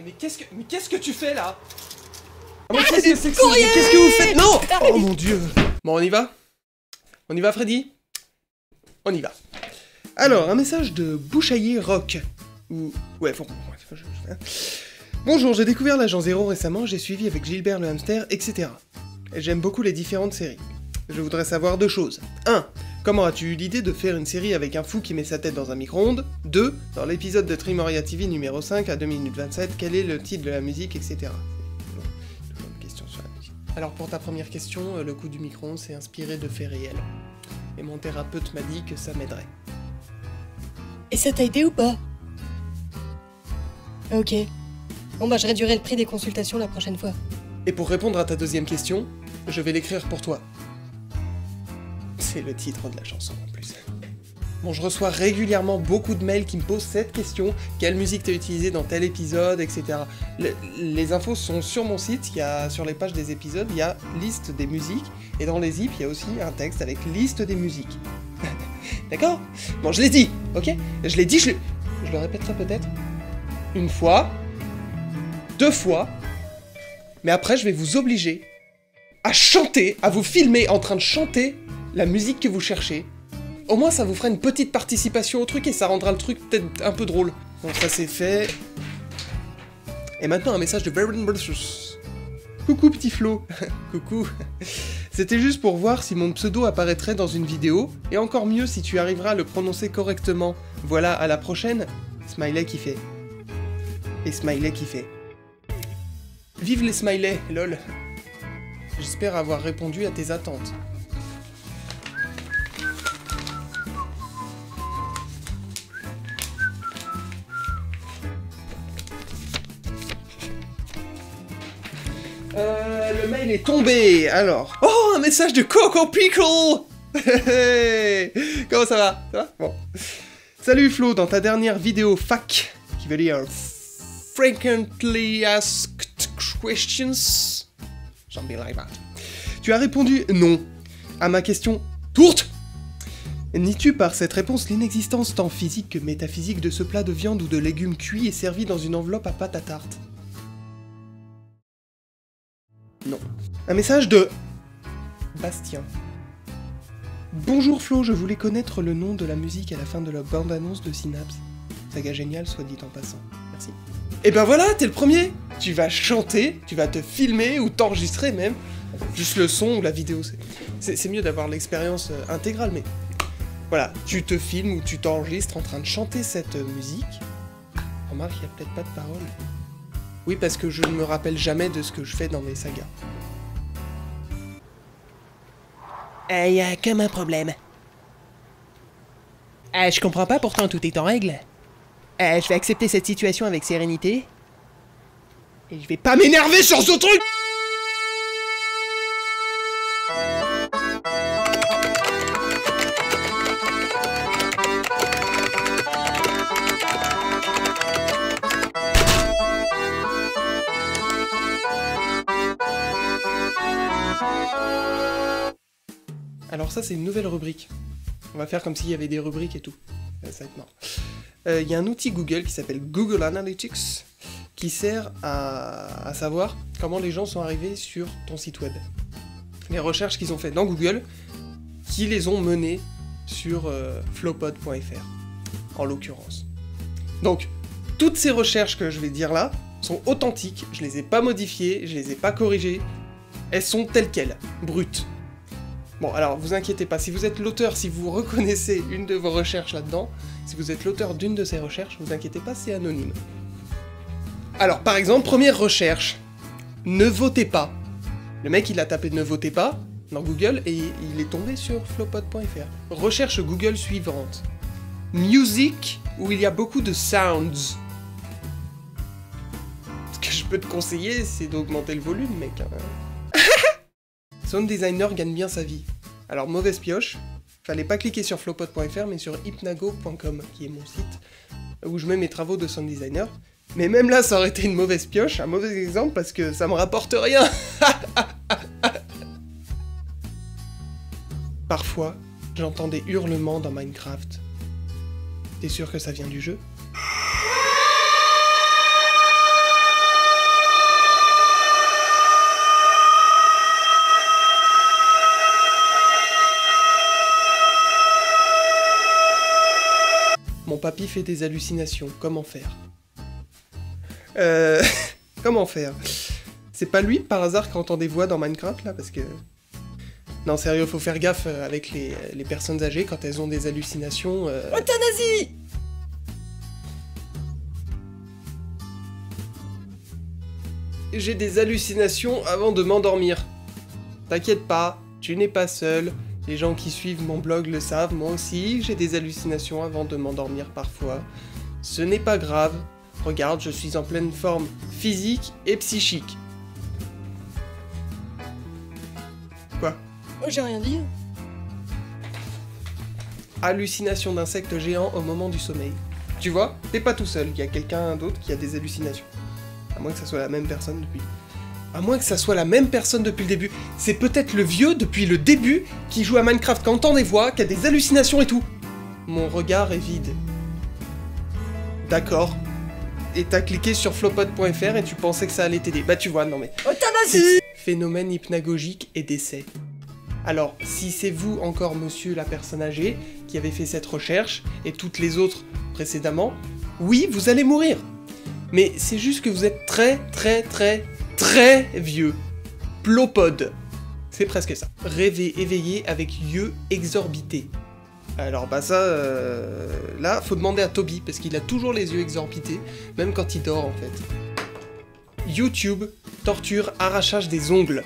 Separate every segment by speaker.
Speaker 1: Mais qu'est-ce que tu fais là?
Speaker 2: Mais qu'est-ce que c'est que ça?
Speaker 1: Qu'est-ce que vous faites? Non! Oh mon dieu! Bon, on y va? On y va, Freddy? On y va. Alors, un message de Bouchaillé Rock. Ou... Ouais, bon... Bonjour, j'ai découvert l'Agent Zéro récemment, j'ai suivi avec Gilbert le hamster, etc. Et j'aime beaucoup les différentes séries. Je voudrais savoir 2 choses. 1. Comment as-tu eu l'idée de faire une série avec un fou qui met sa tête dans un micro-ondes? 2. Dans l'épisode de Trimoria TV numéro 5 à 2 minutes 27, quel est le titre de la musique, etc. C'est toujours une question sur la musique. Alors pour ta première question, le coup du micro-ondes c'est inspiré de faits réels. Et mon thérapeute m'a dit que ça m'aiderait.
Speaker 2: Et ça t'a aidé ou pas? Ok. Bon bah je réduirai le prix des consultations la prochaine fois.
Speaker 1: Et pour répondre à ta deuxième question, je vais l'écrire pour toi. C'est le titre de la chanson en plus. Bon, je reçois régulièrement beaucoup de mails qui me posent cette question, quelle musique t'as utilisée dans tel épisode, etc. Les infos sont sur mon site, sur les pages des épisodes, il y a liste des musiques, et dans les zips, il y a aussi un texte avec liste des musiques. D'accord? Bon, je l'ai dit, ok? Je l'ai dit, je le répéterai peut-être une fois, 2 fois, mais après je vais vous obliger à chanter, à vous filmer en train de chanter la musique que vous cherchez. Au moins ça vous fera une petite participation au truc et ça rendra le truc peut-être un peu drôle. Bon, ça c'est fait. Et maintenant un message de Baron Brutus. Coucou petit Flo. Coucou. C'était juste pour voir si mon pseudo apparaîtrait dans une vidéo, et encore mieux si tu arriveras à le prononcer correctement. Voilà, à la prochaine. Smiley qui fait. Et Smiley qui fait. Vive les smileys, lol. J'espère avoir répondu à tes attentes. Le mail est tombé, alors... Oh, un message de Coco Pickle. Comment ça va? Ça va? Bon. Salut Flo, dans ta dernière vidéo FAQ, qui veut dire Frequently Asked Questions, something like that, tu as répondu non à ma question tourte. Nies-tu par cette réponse l'inexistence tant physique que métaphysique de ce plat de viande ou de légumes cuits et servis dans une enveloppe à pâte à tarte? Non. Un message de Bastien. Bonjour Flo, je voulais connaître le nom de la musique à la fin de la bande-annonce de Synapse. Saga géniale, soit dit en passant. Merci. Et ben voilà, t'es le premier. Tu vas chanter, tu vas te filmer ou t'enregistrer même. Juste le son ou la vidéo, c'est mieux d'avoir l'expérience intégrale, mais... Voilà, tu te filmes ou tu t'enregistres en train de chanter cette musique. Remarque, il y a peut-être pas de paroles. Oui, parce que je ne me rappelle jamais de ce que je fais dans mes sagas. Y a comme un problème. Je comprends pas, pourtant tout est en règle. Je vais accepter cette situation avec sérénité. Et je vais pas m'énerver sur ce truc! Alors ça c'est une nouvelle rubrique. On va faire comme s'il y avait des rubriques et tout. Ça va être marrant. Il y a un outil Google qui s'appelle Google Analytics qui sert à savoir comment les gens sont arrivés sur ton site web. Les recherches qu'ils ont faites dans Google, qui les ont menées sur flowpod.fr, en l'occurrence. Donc, toutes ces recherches que je vais dire là sont authentiques, je les ai pas modifiées, je les ai pas corrigées, elles sont telles quelles, brutes. Bon, alors, vous inquiétez pas, si vous êtes l'auteur, si vous reconnaissez une de vos recherches là-dedans, si vous êtes l'auteur d'une de ces recherches, vous inquiétez pas, c'est anonyme. Alors, par exemple, première recherche, ne votez pas. Le mec, il a tapé ne votez pas dans Google et il est tombé sur flowpod.fr. Recherche Google suivante. Music, où il y a beaucoup de sounds. Ce que je peux te conseiller, c'est d'augmenter le volume, mec. Sound designer gagne bien sa vie. Alors, mauvaise pioche, fallait pas cliquer sur flowpod.fr, mais sur hypnago.com, qui est mon site, où je mets mes travaux de sound designer. Mais même là, ça aurait été une mauvaise pioche, un mauvais exemple, parce que ça me rapporte rien. Parfois, j'entends des hurlements dans Minecraft. T'es sûr que ça vient du jeu? Mon papy fait des hallucinations, comment faire? Comment faire? C'est pas lui, par hasard, qui entend des voix dans Minecraft, là, parce que... Non, sérieux, faut faire gaffe avec les personnes âgées quand elles ont des hallucinations.
Speaker 2: Euthanasie!
Speaker 1: J'ai des hallucinations avant de m'endormir. T'inquiète pas, tu n'es pas seul. Les gens qui suivent mon blog le savent, moi aussi, j'ai des hallucinations avant de m'endormir parfois. Ce n'est pas grave. Regarde, je suis en pleine forme physique et psychique. Quoi?
Speaker 2: Oh, j'ai rien dit.
Speaker 1: Hallucination d'insectes géants au moment du sommeil. Tu vois, t'es pas tout seul, il y a quelqu'un d'autre qui a des hallucinations. À moins que ça soit la même personne depuis... À moins que ça soit la même personne depuis le début. C'est peut-être le vieux depuis le début qui joue à Minecraft, qui entend des voix, qui a des hallucinations et tout. Mon regard est vide. D'accord. Et t'as cliqué sur flopod.fr et tu pensais que ça allait t'aider. Bah tu vois, non mais...
Speaker 2: Euthanasie!
Speaker 1: Phénomène hypnagogique et décès. Alors, si c'est vous encore, monsieur la personne âgée, qui avez fait cette recherche, et toutes les autres précédemment, oui, vous allez mourir. Mais c'est juste que vous êtes très vieux. Plopod. C'est presque ça. Rêver éveillé avec yeux exorbités. Alors bah ça, là, faut demander à Toby, parce qu'il a toujours les yeux exorbités, même quand il dort en fait. YouTube, torture, arrachage des ongles.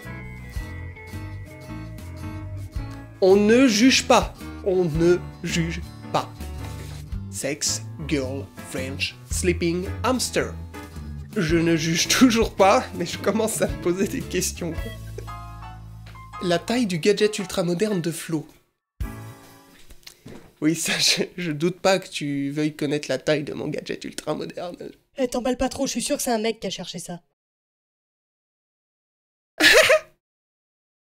Speaker 1: On ne juge pas. On ne juge pas. Sex, girl, French, sleeping, hamster. Je ne juge toujours pas, mais je commence à me poser des questions. La taille du gadget ultramoderne de Flo. Oui, ça, je doute pas que tu veuilles connaître la taille de mon gadget ultramoderne.
Speaker 2: Eh, t'emballe pas trop, je suis sûr que c'est un mec qui a cherché ça.